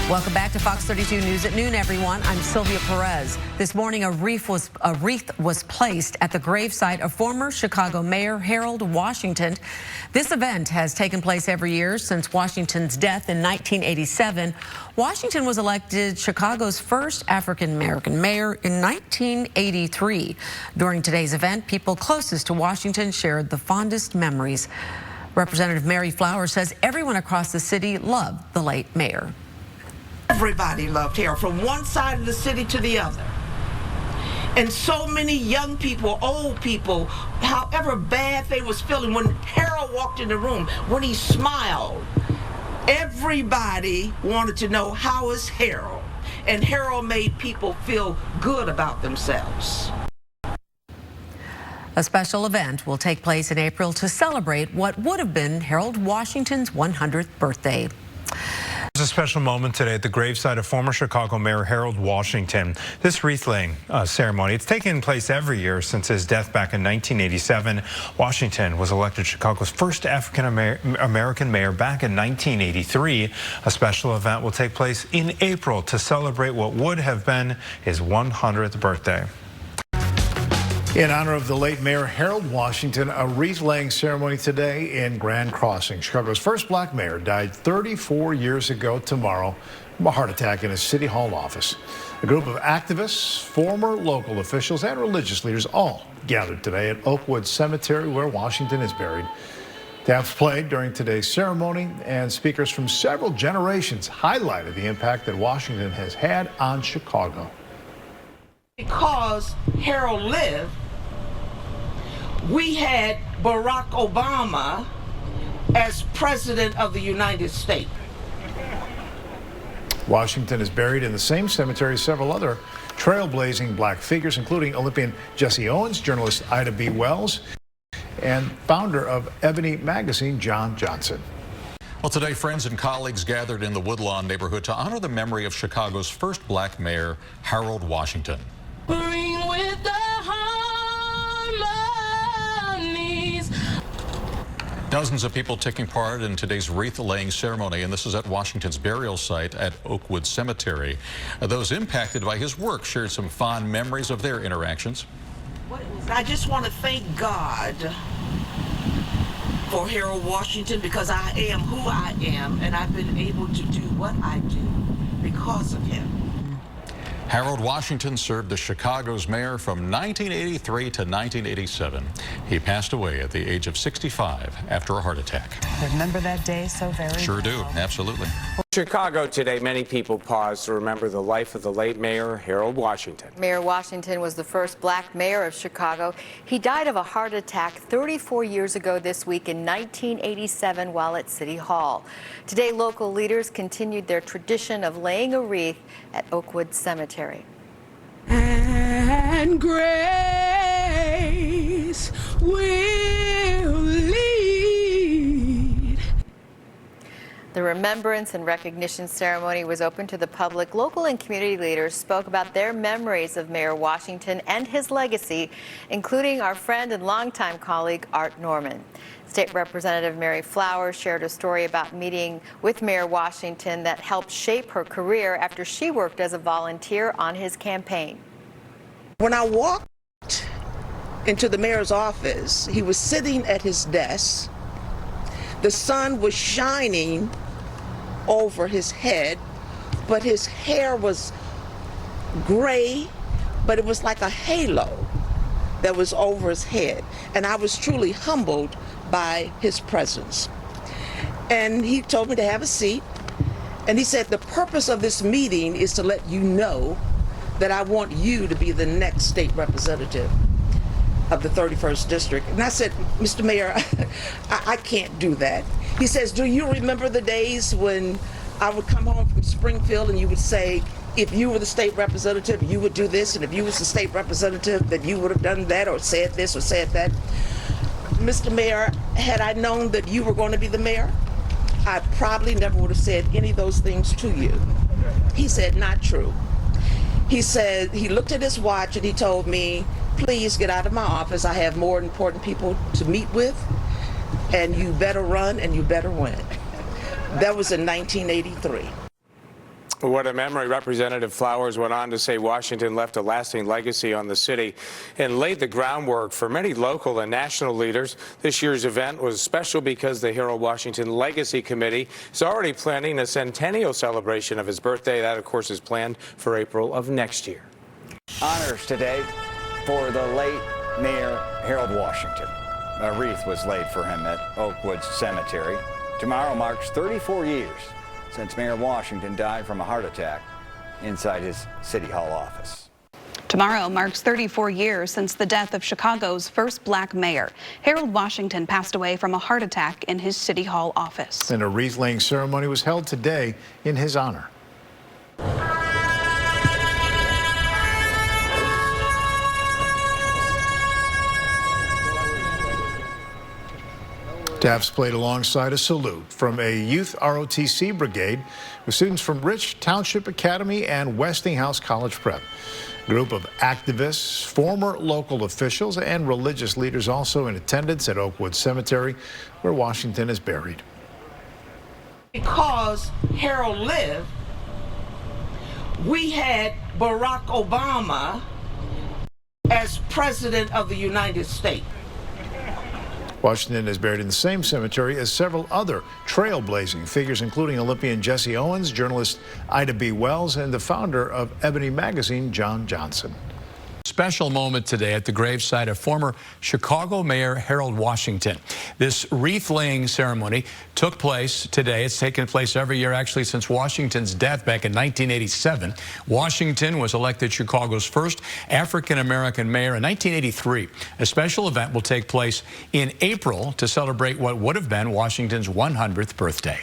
Welcome back to Fox 32 News at noon, everyone. I'm Sylvia Perez. This morning, a wreath was placed at the gravesite of former Chicago Mayor Harold Washington. This event has taken place every year since Washington's death in 1987. Washington was elected Chicago's first African-American mayor in 1983. During today's event, people closest to Washington shared the fondest memories. Representative Mary Flowers says everyone across the city loved the late mayor. Everybody loved Harold, from one side of the city to the other. And so many young people, old people, however bad they was feeling, when Harold walked in the room, when he smiled, everybody wanted to know, how is Harold? And Harold made people feel good about themselves. A special event will take place in April to celebrate what would have been Harold Washington's 100th birthday. There's a special moment today at the gravesite of former Chicago Mayor Harold Washington. This wreath-laying ceremony, it's taken place every year since his death back in 1987. Washington was elected Chicago's first African-American mayor back in 1983. A special event will take place in April to celebrate what would have been his 100th birthday. In honor of the late Mayor Harold Washington, a wreath-laying ceremony today in Grand Crossing. Chicago's first black mayor died 34 years ago tomorrow from a heart attack in his City Hall office. A group of activists, former local officials, and religious leaders all gathered today at Oakwood Cemetery, where Washington is buried. Taps played during today's ceremony, and speakers from several generations highlighted the impact that Washington has had on Chicago. Because Harold lived, we had Barack Obama as President of the United States. Washington is buried in the same cemetery as several other trailblazing black figures, including Olympian Jesse Owens, journalist Ida B. Wells, and founder of Ebony Magazine, John Johnson. Well, today, friends and colleagues gathered in the Woodlawn neighborhood to honor the memory of Chicago's first black mayor, Harold Washington. Ring with the harmonies. Dozens of people taking part in today's wreath-laying ceremony, and this is at Washington's burial site at Oakwood Cemetery. Those impacted by his work shared some fond memories of their interactions. I just want to thank God for Harold Washington, because I am who I am, and I've been able to do what I do because of him. Harold Washington served as Chicago's mayor from 1983 to 1987. He passed away at the age of 65 after a heart attack. Remember that day so very Sure well. do, absolutely. Chicago today, many people pause to remember the life of the late mayor, Harold Washington. Mayor Washington was the first black mayor of Chicago. He died of a heart attack 34 years ago this week in 1987 while at City Hall. Today, local leaders continued their tradition of laying a wreath at Oakwood Cemetery. And grace will lead. The remembrance and recognition ceremony was open to the public. Local and community leaders spoke about their memories of Mayor Washington and his legacy, including our friend and longtime colleague, Art Norman. State Representative Mary Flowers shared a story about meeting with Mayor Washington that helped shape her career after she worked as a volunteer on his campaign. When I walked into the mayor's office, he was sitting at his desk. The sun was shining over his head, but his hair was gray, but it was like a halo that was over his head. And I was truly humbled by his presence. And he told me to have a seat. And he said, the purpose of this meeting is to let you know that I want you to be the next state representative of the 31st District. And I said, Mr. Mayor, I can't do that. He says, do you remember the days when I would come home from Springfield and you would say, if you were the state representative, you would do this, and if you was the state representative, that you would have done that or said this or said that. Mr. Mayor, had I known that you were going to be the mayor, I probably never would have said any of those things to you. He said, not true. He said, he looked at his watch and he told me, please get out of my office. I have more important people to meet with, and you better run and you better win. That was in 1983. What a memory. Representative Flowers went on to say Washington left a lasting legacy on the city and laid the groundwork for many local and national leaders. This year's event was special because the Harold Washington Legacy Committee is already planning a centennial celebration of his birthday. That, of course, is planned for April of next year. Honors today for the late Mayor Harold Washington. A wreath was laid for him at Oakwood Cemetery. Tomorrow marks 34 years since Mayor Washington died from a heart attack inside his City Hall office. Tomorrow marks 34 years since the death of Chicago's first black mayor. Harold Washington passed away from a heart attack in his City Hall office. And a wreath-laying ceremony was held today in his honor. Taps played alongside a salute from a youth ROTC brigade with students from Rich Township Academy and Westinghouse College Prep. A group of activists, former local officials, and religious leaders also in attendance at Oakwood Cemetery, where Washington is buried. Because Harold lived, we had Barack Obama as President of the United States. Washington is buried in the same cemetery as several other trailblazing figures, including Olympian Jesse Owens, journalist Ida B. Wells, and the founder of Ebony magazine, John Johnson. Special moment today at the gravesite of former Chicago Mayor Harold Washington. This wreath-laying ceremony took place today. It's taken place every year, actually, since Washington's death back in 1987. Washington was elected Chicago's first African-American mayor in 1983. A special event will take place in April to celebrate what would have been Washington's 100th birthday.